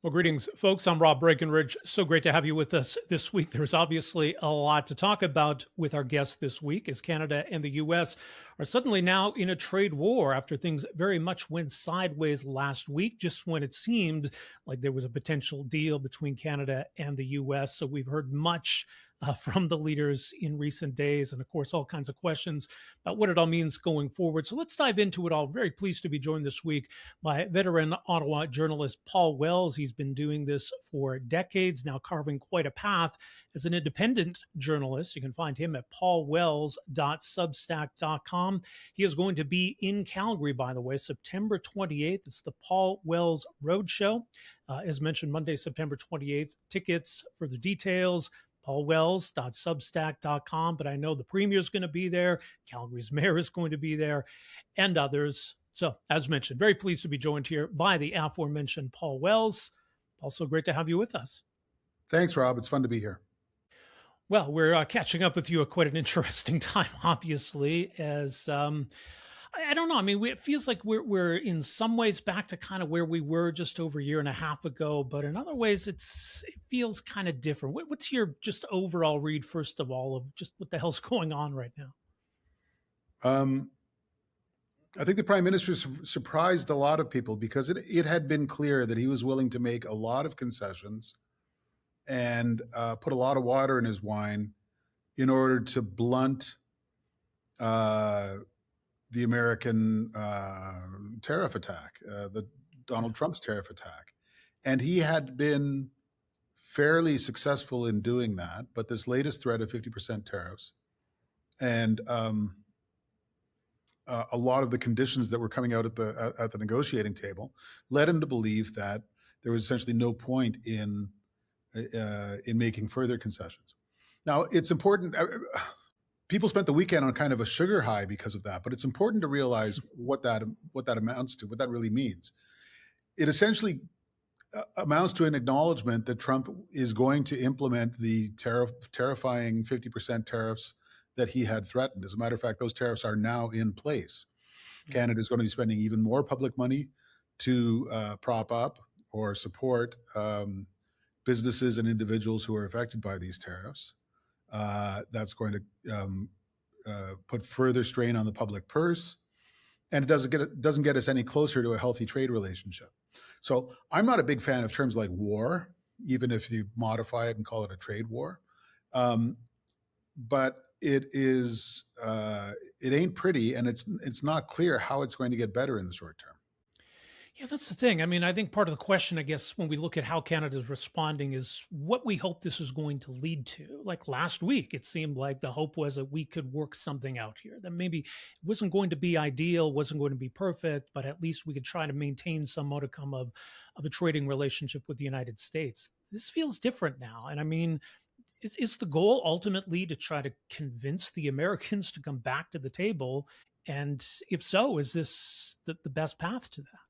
Well, greetings, folks. I'm Rob Breakenridge. So great to have you with us this week. There's obviously a lot to talk about with our guest this week as Canada and the US are suddenly now in a trade war after things very much went sideways last week, just when it seemed like there was a potential deal between Canada and the US. So we've heard much from the leaders in recent days, and of course, all kinds of questions about what it all means going forward. So let's dive into it all. Very pleased to be joined this week by veteran Ottawa journalist Paul Wells. He's been doing this for decades now, carving quite a path as an independent journalist. You can find him at paulwells.substack.com. He is going to be in Calgary, by the way, September 28th. It's the Paul Wells Roadshow. As mentioned, Monday, September 28th. Tickets for the details, paulwells.substack.com. But I know the Premier is going to be there, Calgary's mayor is going to be there, and others. So, as mentioned, very pleased to be joined here by the aforementioned Paul Wells. Also, great to have you with us. Thanks, Rob. It's fun to be here. Well, we're catching up with you at quite an interesting time, obviously, as I don't know. I mean, it feels like we're in some ways back to kind of where we were just over a year and a half ago, but in other ways, it feels kind of different. What's your just overall read, first of all, of just what the hell's going on right now? Um, I think the Prime Minister surprised a lot of people because it had been clear that he was willing to make a lot of concessions and put a lot of water in his wine in order to blunt the American tariff attack, the Donald Trump's tariff attack. And he had been fairly successful in doing that. But this latest threat of 50% tariffs and a lot of the conditions that were coming out at the negotiating table led him to believe that there was essentially no point in making further concessions. Now, it's important. People spent the weekend on kind of a sugar high because of that, but it's important to realize what that amounts to, what that really means. It essentially amounts to an acknowledgement that Trump is going to implement the terrifying 50% tariffs that he had threatened. As a matter of fact, those tariffs are now in place. Canada is going to be spending even more public money to prop up or support businesses and individuals who are affected by these tariffs. That's going to put further strain on the public purse, and it doesn't get us any closer to a healthy trade relationship. So I'm not a big fan of terms like war, even if you modify it and call it a trade war. But it ain't pretty, and it's not clear how it's going to get better in the short term. Yeah, that's the thing. I mean, I think part of the question, I guess, when we look at how Canada's responding is what we hope this is going to lead to. Like last week, it seemed like the hope was that we could work something out here, that maybe it wasn't going to be ideal, wasn't going to be perfect, but at least we could try to maintain some modicum of a trading relationship with the United States. This feels different now. And I mean, is the goal ultimately to try to convince the Americans to come back to the table? And if so, is this the best path to that?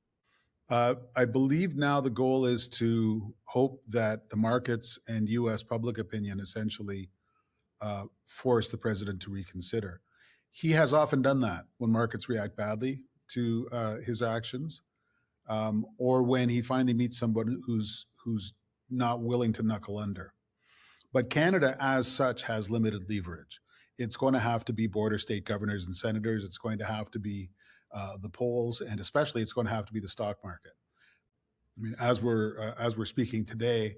I believe now the goal is to hope that the markets and U.S. public opinion essentially force the president to reconsider. He has often done that when markets react badly to his actions, or when he finally meets somebody who's not willing to knuckle under. But Canada, as such, has limited leverage. It's going to have to be border state governors and senators. It's going to have to be the polls, and especially it's going to have to be the stock market. I mean, as we're speaking today,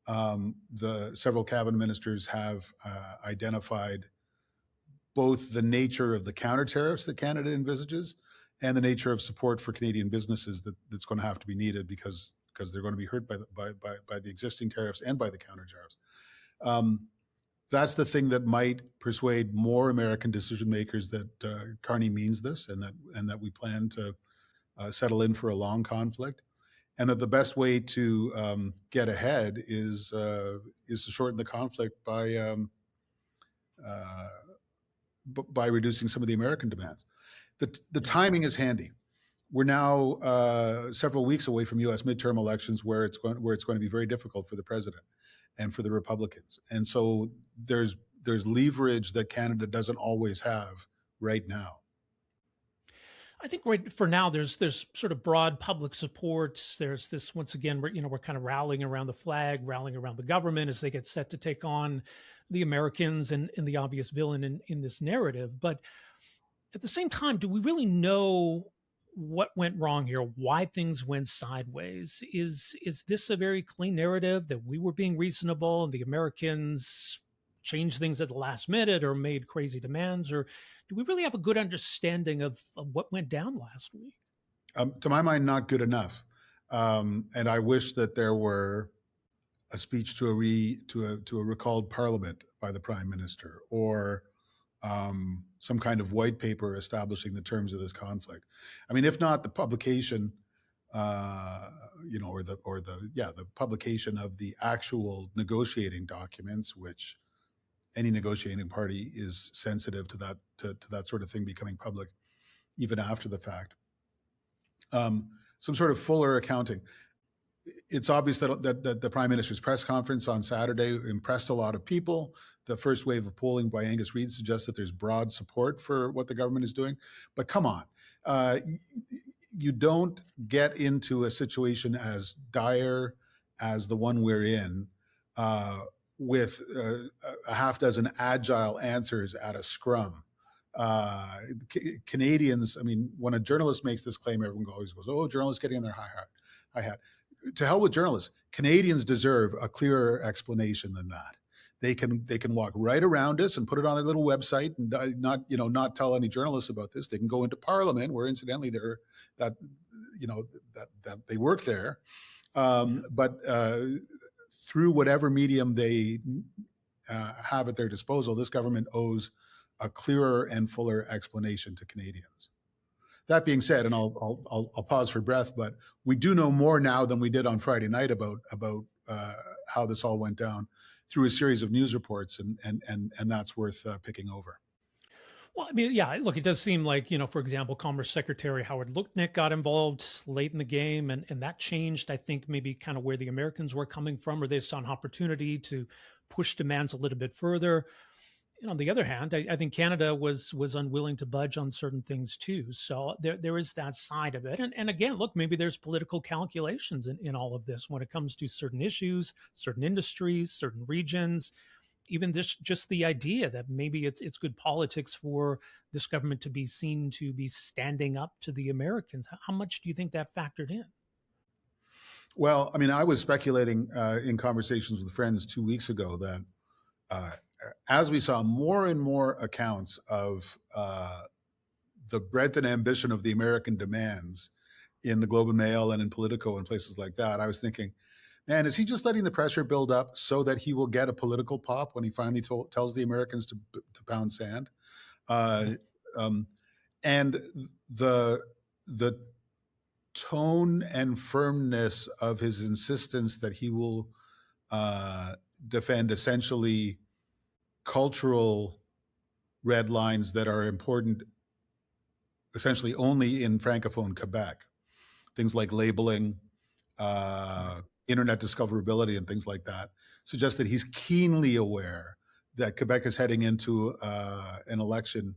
the several cabinet ministers have identified both the nature of the counter tariffs that Canada envisages and the nature of support for Canadian businesses that's going to have to be needed because they're going to be hurt by the existing tariffs and by the counter tariffs. That's the thing that might persuade more American decision makers that Carney means this and that we plan to settle in for a long conflict, and that the best way to get ahead is to shorten the conflict by reducing some of the American demands. The timing is handy. We're now several weeks away from U.S. midterm elections, where it's going to be very difficult for the president and for the Republicans, and so there's leverage that Canada doesn't always have right now. I think right for now, there's sort of broad public support. There's this once again, we're kind of rallying around the flag, rallying around the government as they get set to take on the Americans and the obvious villain in this narrative. But at the same time, do we really know what went wrong here? Why things went sideways? Is this a very clean narrative that we were being reasonable and the Americans changed things at the last minute or made crazy demands? Or do we really have a good understanding of what went down last week? To my mind, not good enough. And I wish that there were a speech to a recalled parliament by the prime minister, or some kind of white paper establishing the terms of this conflict. I mean, if not the publication, or the publication of the actual negotiating documents, which any negotiating party is sensitive to that sort of thing becoming public, even after the fact. Some sort of fuller accounting. It's obvious that the Prime Minister's press conference on Saturday impressed a lot of people. The first wave of polling by Angus Reid suggests that there's broad support for what the government is doing. But come on, you don't get into a situation as dire as the one we're in with a half dozen agile answers at a scrum. Canadians, I mean, when a journalist makes this claim, everyone always goes, "Oh, journalists getting in their hi hat." To hell with journalists. Canadians deserve a clearer explanation than that. They can walk right around us and put it on their little website and not tell any journalists about this. They can go into Parliament, where incidentally that they work there, but through whatever medium they have at their disposal, this government owes a clearer and fuller explanation to Canadians. That being said, and I'll pause for breath, but we do know more now than we did on Friday night about how this all went down through a series of news reports, and that's worth picking over. Well, I mean, yeah, look, it does seem like, for example, Commerce Secretary Howard Lutnick got involved late in the game, and that changed, I think, maybe kind of where the Americans were coming from, or they saw an opportunity to push demands a little bit further. On the other hand, I think Canada was unwilling to budge on certain things too. So there is that side of it. And again, look, maybe there's political calculations in all of this when it comes to certain issues, certain industries, certain regions, even just the idea that maybe it's good politics for this government to be seen to be standing up to the Americans. How much do you think that factored in? Well, I mean, I was speculating in conversations with friends 2 weeks ago that as we saw more and more accounts of the breadth and ambition of the American demands in the Globe and Mail and in Politico and places like that, I was thinking, man, is he just letting the pressure build up so that he will get a political pop when he finally tells the Americans to pound sand? And the tone and firmness of his insistence that he will defend essentially cultural red lines that are important essentially only in Francophone Quebec. Things like labeling, internet discoverability, and things like that suggest that he's keenly aware that Quebec is heading into an election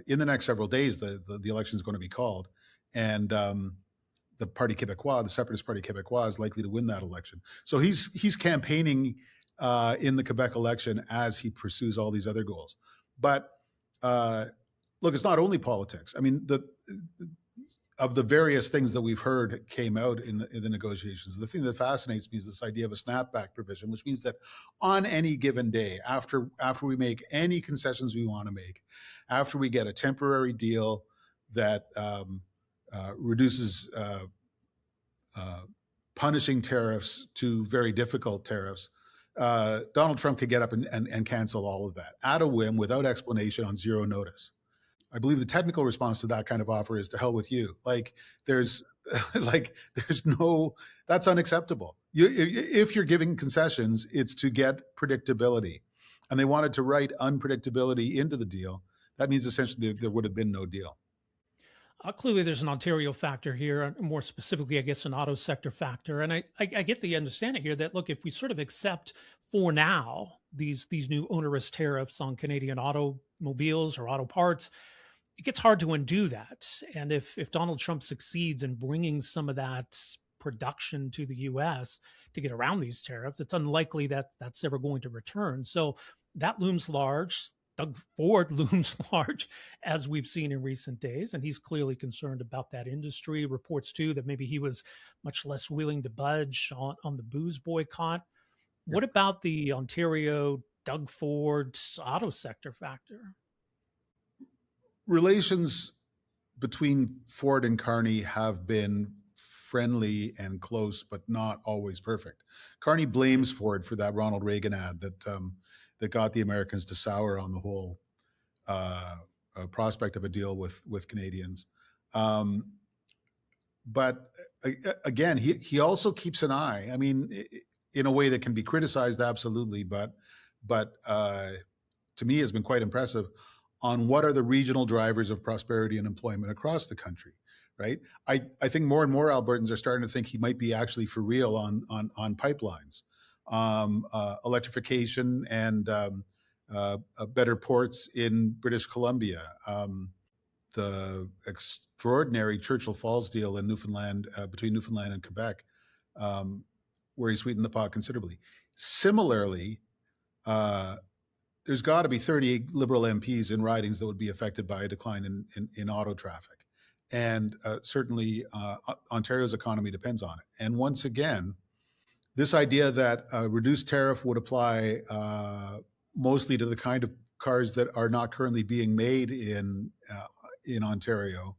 in the next several days. The election is going to be called, and the Parti Québécois, the Separatist Party Québécois, is likely to win that election. So he's campaigning in the Quebec election as he pursues all these other goals. But look, it's not only politics. I mean, of the various things that we've heard came out in the negotiations, the thing that fascinates me is this idea of a snapback provision, which means that on any given day, after we make any concessions we want to make, after we get a temporary deal that reduces punishing tariffs to very difficult tariffs, Donald Trump could get up and cancel all of that at a whim without explanation on zero notice. I believe the technical response to that kind of offer is to hell with you. There's no, that's unacceptable. If you're giving concessions, it's to get predictability. And they wanted to write unpredictability into the deal. That means essentially there would have been no deal. Clearly, there's an Ontario factor here, more specifically, I guess, an auto sector factor. And I get the understanding here that, look, if we sort of accept for now these new onerous tariffs on Canadian automobiles or auto parts, it gets hard to undo that. And if Donald Trump succeeds in bringing some of that production to the U.S. to get around these tariffs, it's unlikely that that's ever going to return. So that looms large. Doug Ford looms large, as we've seen in recent days, and he's clearly concerned about that industry. Reports too that maybe he was much less willing to budge on the booze boycott. Yeah. What about the Ontario Doug Ford auto sector factor? Relations between Ford and Carney have been friendly and close, but not always perfect. Carney blames Ford for that Ronald Reagan ad that got the Americans to sour on the whole uh, prospect of a deal with Canadians. Um, but again, he also keeps an eye. I mean, in a way that can be criticized, absolutely, but to me has been quite impressive on what are the regional drivers of prosperity and employment across the country. Right. I think more and more Albertans are starting to think he might be actually for real on pipelines, electrification, and better ports in British Columbia. The extraordinary Churchill Falls deal in Newfoundland, between Newfoundland and Quebec, um, where he sweetened the pot considerably. Similarly, uh, there's got to be 30 Liberal MPs in ridings that would be affected by a decline in auto traffic. And certainly Ontario's economy depends on it. And once again, this idea that a reduced tariff would apply mostly to the kind of cars that are not currently being made in Ontario,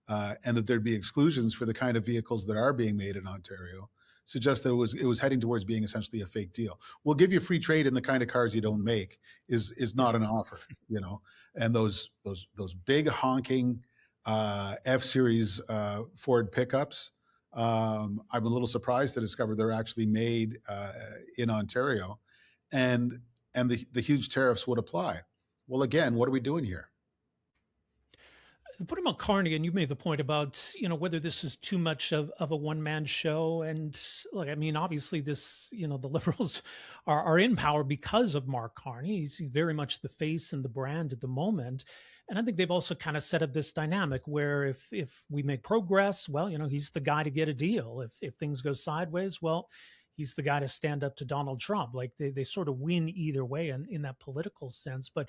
and that there'd be exclusions for the kind of vehicles that are being made in Ontario, suggests that it was heading towards being essentially a fake deal. We'll give you free trade in the kind of cars you don't make is not an offer, you know. And those big honking F Series Ford pickups. I'm a little surprised to discover they're actually made in Ontario, and the huge tariffs would apply. Well, again, what are we doing here? Put him on Carney, and you made the point about whether this is too much of a one man show. And look, I mean, obviously, this the Liberals are in power because of Mark Carney. He's very much the face and the brand at the moment. And I think they've also kind of set up this dynamic where if we make progress, well, he's the guy to get a deal. If things go sideways, well, he's the guy to stand up to Donald Trump. Like they sort of win either way in that political sense. But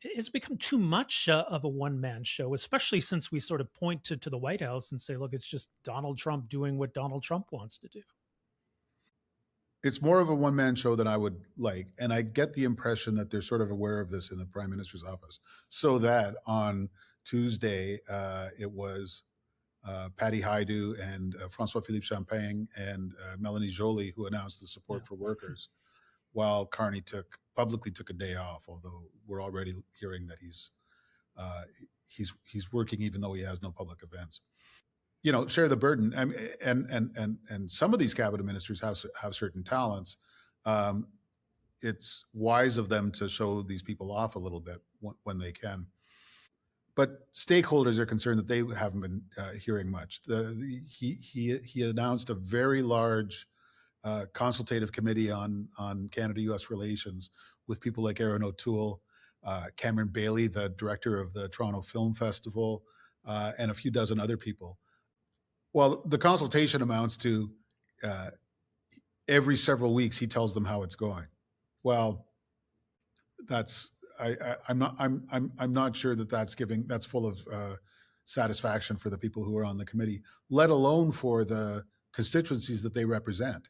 it's become too much of a one man show, especially since we sort of point to the White House and say, look, it's just Donald Trump doing what Donald Trump wants to do. It's more of a one man show than I would like. And I get the impression that they're sort of aware of this in the Prime Minister's office. So that on Tuesday, it was Patty Haidu and Francois Philippe Champagne and Melanie Joly who announced the support for workers, while Carney publicly took a day off, although we're already hearing that uh, he's working even though he has no public events. Share the burden. And some of these cabinet ministers have certain talents. Um, it's wise of them to show these people off a little bit when they can. But stakeholders are concerned that they haven't been hearing much. He announced a very large consultative committee on Canada-U.S. relations with people like Aaron O'Toole, Cameron Bailey, the director of the Toronto Film Festival, and a few dozen other people. Well, the consultation amounts to every several weeks he tells them how it's going. Well, I'm not sure that's full of satisfaction for the people who are on the committee, let alone for the constituencies that they represent.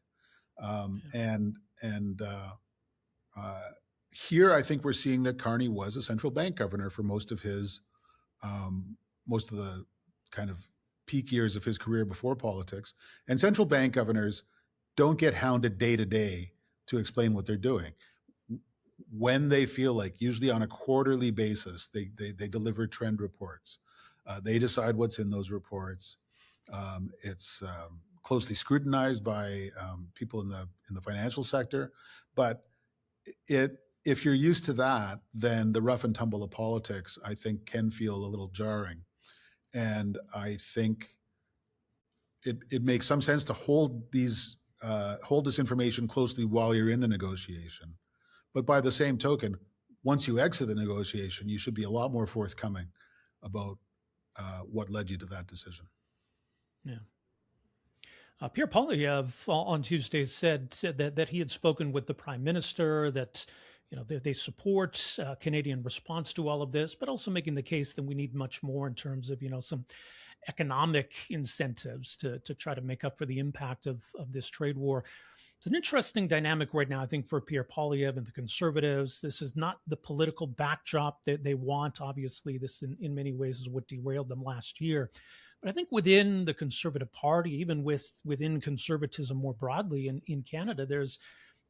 And here, I think we're seeing that Carney was a central bank governor for most of the kind of peak years of his career before politics. And central bank governors don't get hounded day to day to explain what they're doing. When they feel like, usually on a quarterly basis, they deliver trend reports. They decide what's in those reports. It's closely scrutinized by people in the financial sector, but if you're used to that, then the rough and tumble of politics, I think, can feel a little jarring. And I think it makes some sense to hold this information closely while you're in the negotiation. But by the same token, once you exit the negotiation, you should be a lot more forthcoming about what led you to that decision. Yeah. Pierre Poilievre on Tuesday said that he had spoken with the Prime Minister, that they support Canadian response to all of this, but also making the case that we need much more in terms of some economic incentives to try to make up for the impact of this trade war. It's an interesting dynamic right now, I think, for Pierre Poilievre and the Conservatives. This is not the political backdrop that they want. Obviously, this in many ways is what derailed them last year. But I think within the Conservative Party, even within conservatism more broadly in Canada, there's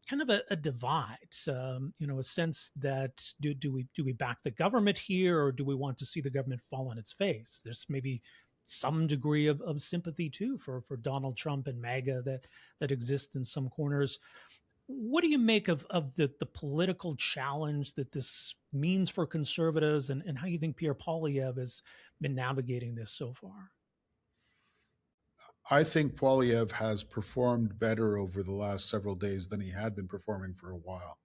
kind of a divide, a sense that do we back the government here, or do we want to see the government fall on its face? There's maybe some degree of sympathy too for Donald Trump and MAGA that exists in some corners. What do you make of the political challenge that this means for Conservatives, and how you think Pierre Poilievre has been navigating this so far? I think Poilievre has performed better over the last several days than he had been performing for a while.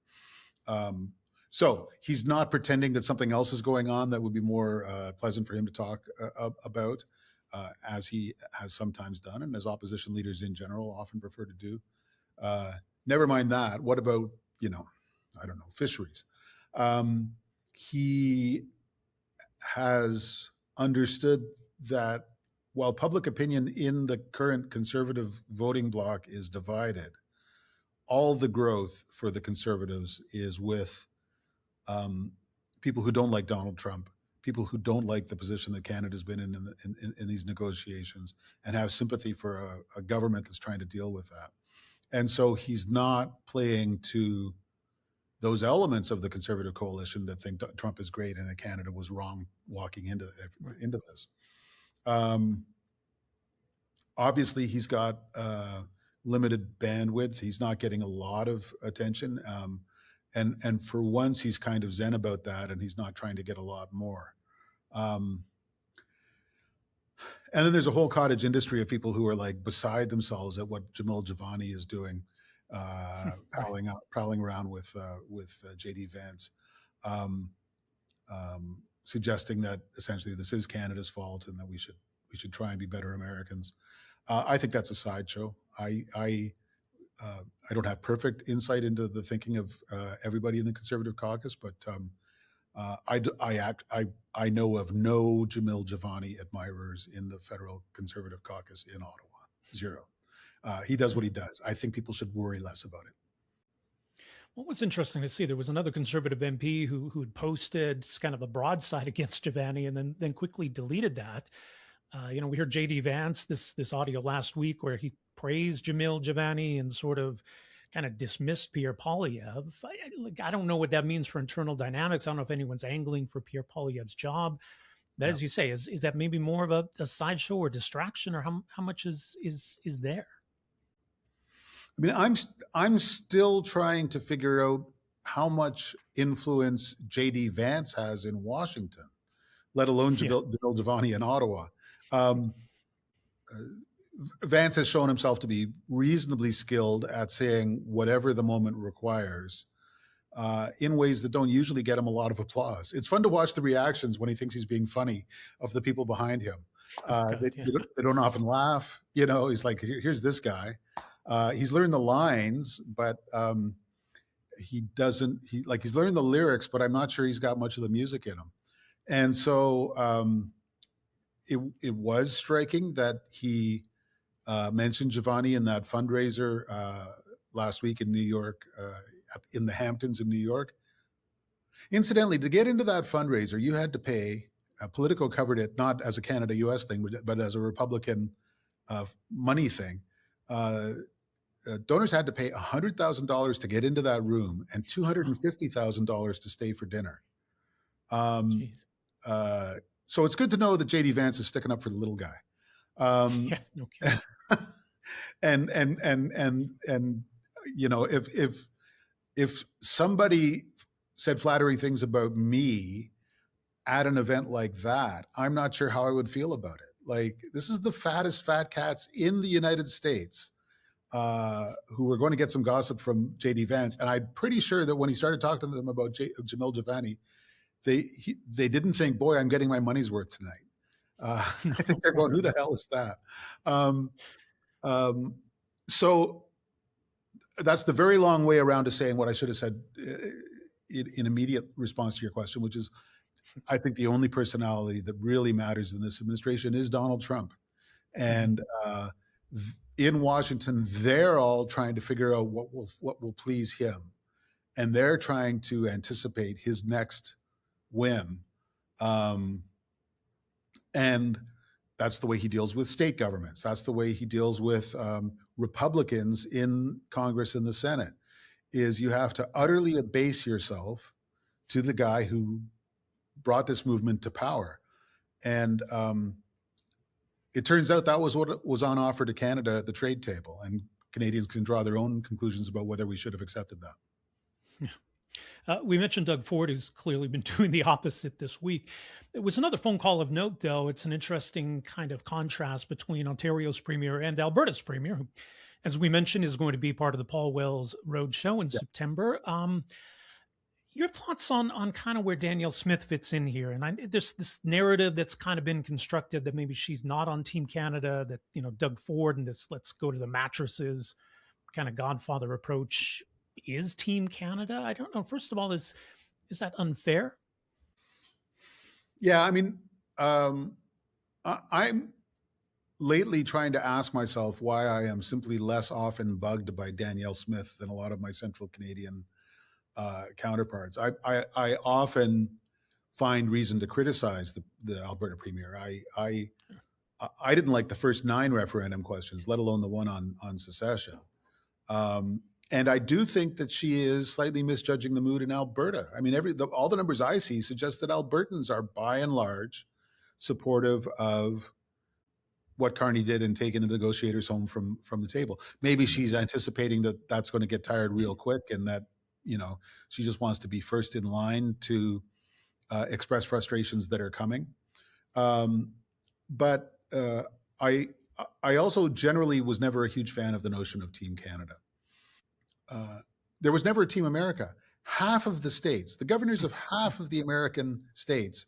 So he's not pretending that something else is going on that would be more pleasant for him to talk about, as he has sometimes done, and as opposition leaders in general often prefer to do. Never mind that. What about, I don't know, fisheries? He has understood that while public opinion in the current Conservative voting bloc is divided, all the growth for the Conservatives is with people who don't like Donald Trump, people who don't like the position that Canada's been in these negotiations, and have sympathy for a government that's trying to deal with that. And so he's not playing to those elements of the Conservative coalition that think Trump is great and that Canada was wrong walking into this. Obviously, he's got limited bandwidth. He's not getting a lot of attention. And for once, he's kind of zen about that, and he's not trying to get a lot more. And then there's a whole cottage industry of people who are like beside themselves at what Jamil Javani is doing, prowling around with JD Vance, suggesting that essentially this is Canada's fault and that we should try and be better Americans. I think that's a sideshow. I don't have perfect insight into the thinking of everybody in the Conservative caucus, but I know of no Jamil Javani admirers in the federal Conservative caucus in Ottawa. Zero. He does what he does. I think people should worry less about it. What was interesting to see, there was another Conservative MP who had posted kind of a broadside against Javani and then quickly deleted that. We heard JD Vance, this audio last week where he praised Jamil Javani and sort of kind of dismissed Pierre Poilievre. I don't know what that means for internal dynamics. I don't know if anyone's angling for Pierre Poilievre's job. But as you say, is that maybe more of a sideshow or distraction, or how much is there? I mean, I'm still trying to figure out how much influence JD Vance has in Washington, let alone Jamil Javani in Ottawa. Vance has shown himself to be reasonably skilled at saying whatever the moment requires, in ways that don't usually get him a lot of applause. It's fun to watch the reactions when he thinks he's being funny of the people behind him. They don't often laugh. He's like, here's this guy. He's learned the lines, but he's learned the lyrics, but I'm not sure he's got much of the music in him. And so it was striking that he mentioned Javani in that fundraiser last week in New York, in the Hamptons in New York. Incidentally, to get into that fundraiser, you had to pay. Politico covered it not as a Canada-U.S. thing, but as a Republican money thing. Donors had to pay $100,000 to get into that room and $250,000 to stay for dinner. So it's good to know that JD Vance is sticking up for the little guy. No kidding. And if somebody said flattering things about me at an event like that, I'm not sure how I would feel about it. Like, this is the fattest fat cats in the United States who are going to get some gossip from JD Vance. And I'm pretty sure that when he started talking to them about Jamil Javani, they didn't think, boy, I'm getting my money's worth tonight. I think they're going, who the hell is that? So that's the very long way around to saying what I should have said in immediate response to your question, which is, I think the only personality that really matters in this administration is Donald Trump. And in Washington, they're all trying to figure out what will please him, and they're trying to anticipate his next whim. And that's the way he deals with state governments. That's the way he deals with Republicans in Congress and the Senate, is you have to utterly abase yourself to the guy who brought this movement to power. And it turns out that was what was on offer to Canada at the trade table, and Canadians can draw their own conclusions about whether we should have accepted that. We mentioned Doug Ford, who's clearly been doing the opposite this week. It was another phone call of note, though. It's an interesting kind of contrast between Ontario's premier and Alberta's premier, who, as we mentioned, is going to be part of the Paul Wells Road Show in September. Your thoughts on kind of where Danielle Smith fits in here? And there's this narrative that's kind of been constructed that maybe she's not on Team Canada, that, Doug Ford and this let's go to the mattresses kind of Godfather approach is Team Canada. I don't know. First of all, is that unfair? Yeah, I mean, I'm lately trying to ask myself why I am simply less often bugged by Danielle Smith than a lot of my Central Canadian counterparts. I often find reason to criticize the Alberta Premier. I didn't like the first 9 referendum questions, let alone the one on secession. And I do think that she is slightly misjudging the mood in Alberta. I mean, all the numbers I see suggest that Albertans are by and large supportive of what Carney did in taking the negotiators home from the table. Maybe she's anticipating that that's going to get tired real quick, and that she just wants to be first in line to express frustrations that are coming. But I also generally was never a huge fan of the notion of Team Canada. There was never a Team America. Half of the states, the governors of half of the American states,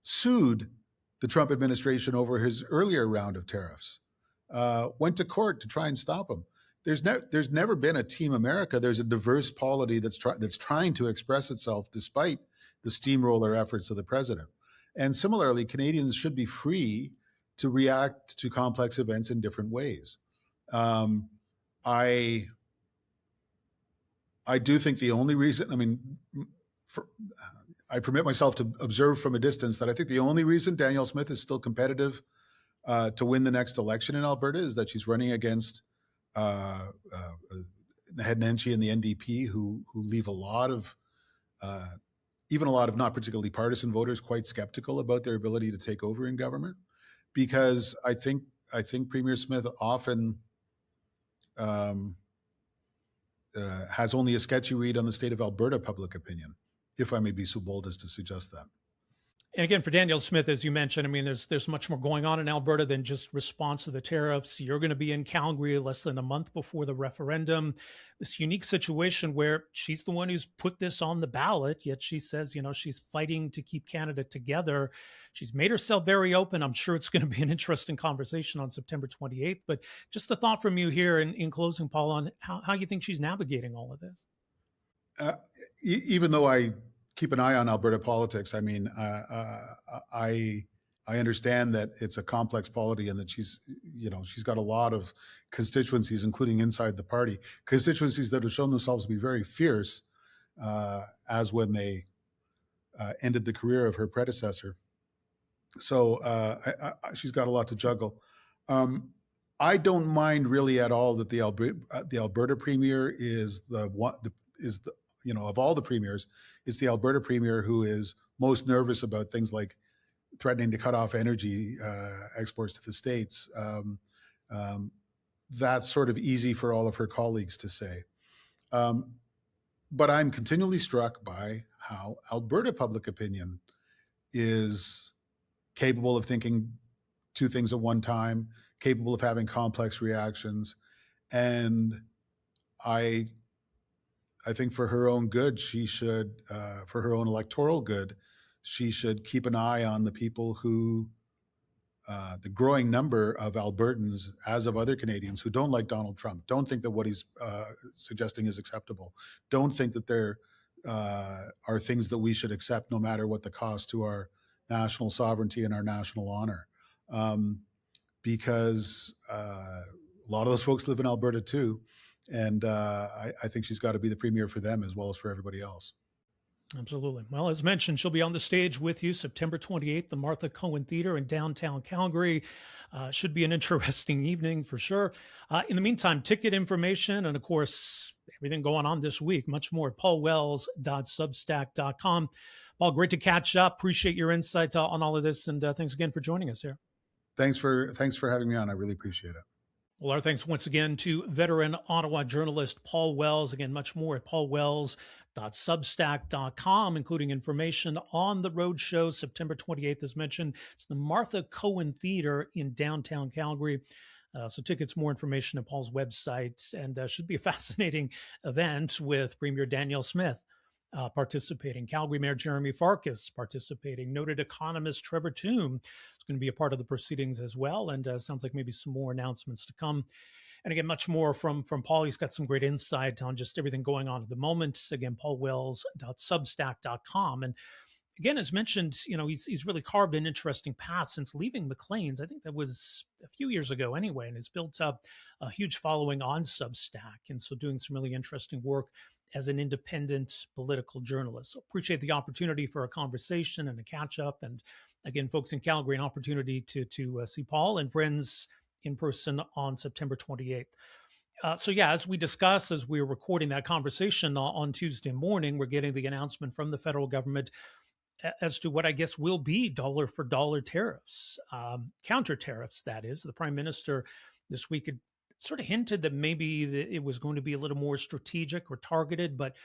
sued the Trump administration over his earlier round of tariffs, went to court to try and stop him. There's never been a Team America. There's a diverse polity that's trying to express itself despite the steamroller efforts of the president. And similarly, Canadians should be free to react to complex events in different ways. I do think the only reason, I permit myself to observe from a distance that I think the only reason Danielle Smith is still competitive to win the next election in Alberta is that she's running against the Head Nenshi and the NDP, who leave a lot of not particularly partisan voters quite skeptical about their ability to take over in government, because I think Premier Smith often has only a sketchy read on the state of Alberta public opinion, if I may be so bold as to suggest that. And again, for Danielle Smith, as you mentioned, there's much more going on in Alberta than just response to the tariffs. You're going to be in Calgary less than a month before the referendum. This unique situation where she's the one who's put this on the ballot, yet she says, she's fighting to keep Canada together. She's made herself very open. I'm sure it's going to be an interesting conversation on September 28th. But just a thought from you here in closing, Paul, on how you think she's navigating all of this. Even though I keep an eye on Alberta politics, I understand that it's a complex polity, and that she's got a lot of constituencies, including inside the party, constituencies that have shown themselves to be very fierce, as when they ended the career of her predecessor. So she's got a lot to juggle. I don't mind really at all that the Alberta Premier is of all the premiers, it's the Alberta Premier who is most nervous about things like threatening to cut off energy exports to the States. That's sort of easy for all of her colleagues to say. But I'm continually struck by how Alberta public opinion is capable of thinking 2 things at one time, capable of having complex reactions. And I think for her own good, she should, for her own electoral good, she should keep an eye on the people who, the growing number of Albertans, as of other Canadians, who don't like Donald Trump, don't think that what he's suggesting is acceptable, don't think that there are things that we should accept no matter what the cost to our national sovereignty and our national honor. Because a lot of those folks live in Alberta too. And I think she's got to be the premier for them as well as for everybody else. Absolutely. Well, as mentioned, she'll be on the stage with you September 28th, the Martha Cohen Theatre in downtown Calgary. Should be an interesting evening for sure. In the meantime, ticket information and, of course, everything going on this week, much more at paulwells.substack.com. Paul, great to catch up. Appreciate your insights on all of this, and thanks again for joining us here. Thanks for having me on. I really appreciate it. Well, our thanks once again to veteran Ottawa journalist Paul Wells. Again, much more at paulwells.substack.com, including information on the road show September 28th, as mentioned. It's the Martha Cohen Theatre in downtown Calgary. So tickets, more information at Paul's website, and should be a fascinating event with Premier Danielle Smith participating, Calgary Mayor Jeremy Farkas participating, noted economist Trevor Tombe is going to be a part of the proceedings as well, and sounds like maybe some more announcements to come. And again, much more from Paul. He's got some great insight on just everything going on at the moment. Again, paulwells.substack.com. And again, as mentioned, he's really carved an interesting path since leaving Maclean's. I think that was a few years ago anyway, and has built up a huge following on Substack. And so doing some really interesting work as an independent political journalist. So appreciate the opportunity for a conversation and a catch up. And again, folks in Calgary, an opportunity to see Paul and friends in person on September 28th. So yeah, as we discussed, as we were recording that conversation on Tuesday morning, we're getting the announcement from the federal government as to what I guess will be dollar for dollar tariffs, counter tariffs, that is. The Prime Minister this week had sort of hinted that maybe it was going to be a little more strategic or targeted, but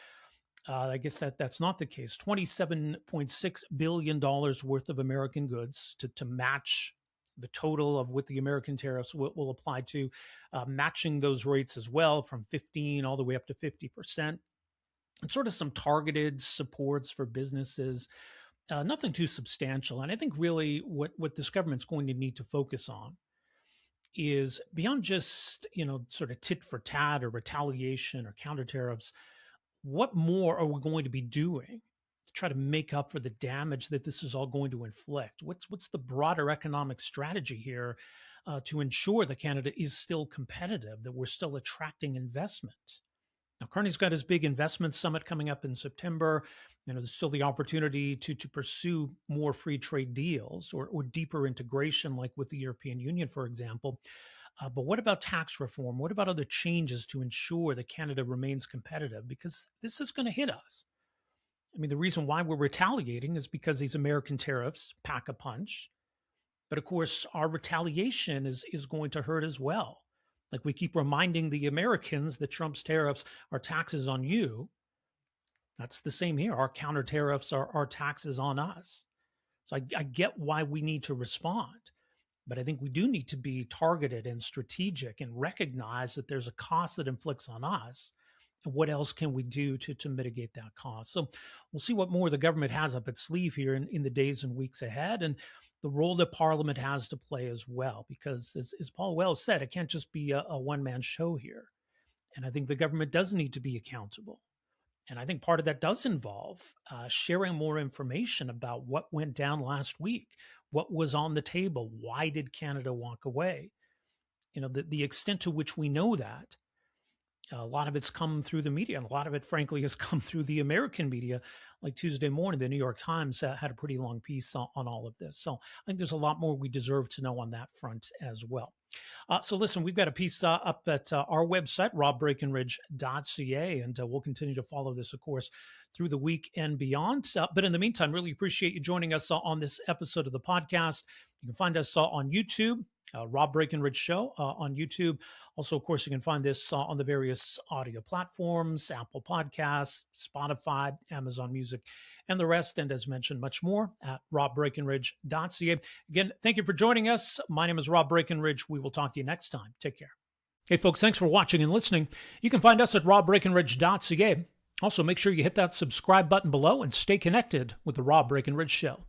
I guess that's not the case. $27.6 billion worth of American goods to match the total of what the American tariffs will apply to, matching those rates as well from 15 all the way up to 50%. And sort of some targeted supports for businesses, nothing too substantial. And I think really what this government's going to need to focus on is beyond just, sort of tit for tat or retaliation or counter tariffs, what more are we going to be doing to try to make up for the damage that this is all going to inflict? What's the broader economic strategy here to ensure that Canada is still competitive, that we're still attracting investment? Now, Carney's got his big investment summit coming up in September. There's still the opportunity to pursue more free trade deals or deeper integration, like with the European Union, for example. But what about tax reform? What about other changes to ensure that Canada remains competitive? Because this is going to hit us. I mean, the reason why we're retaliating is because these American tariffs pack a punch. But of course, our retaliation is going to hurt as well. Like we keep reminding the Americans that Trump's tariffs are taxes on you. That's the same here. Our counter tariffs are taxes on us. So I get why we need to respond, but I think we do need to be targeted and strategic and recognize that there's a cost that inflicts on us. And what else can we do to mitigate that cost? So we'll see what more the government has up its sleeve here in the days and weeks ahead, and the role that Parliament has to play as well, because as Paul Wells said, it can't just be a one-man show here. And I think the government does need to be accountable. And I think part of that does involve sharing more information about what went down last week, what was on the table, why did Canada walk away? The extent to which we know that, a lot of it's come through the media, and a lot of it, frankly, has come through the American media. Like Tuesday morning, the New York Times had a pretty long piece on all of this. So I think there's a lot more we deserve to know on that front as well. So listen, we've got a piece up at our website, robbreakenridge.ca, and we'll continue to follow this, of course, through the week and beyond. But in the meantime, really appreciate you joining us on this episode of the podcast. You can find us on YouTube, Rob Breakenridge Show on YouTube. Also, of course, you can find this on the various audio platforms, Apple Podcasts, Spotify, Amazon Music, and the rest. And as mentioned, much more at robbreakenridge.ca. Again, thank you for joining us. My name is Rob Breakenridge. We will talk to you next time. Take care. Hey, folks, thanks for watching and listening. You can find us at robbreakenridge.ca. Also, make sure you hit that subscribe button below and stay connected with the Rob Breakenridge Show.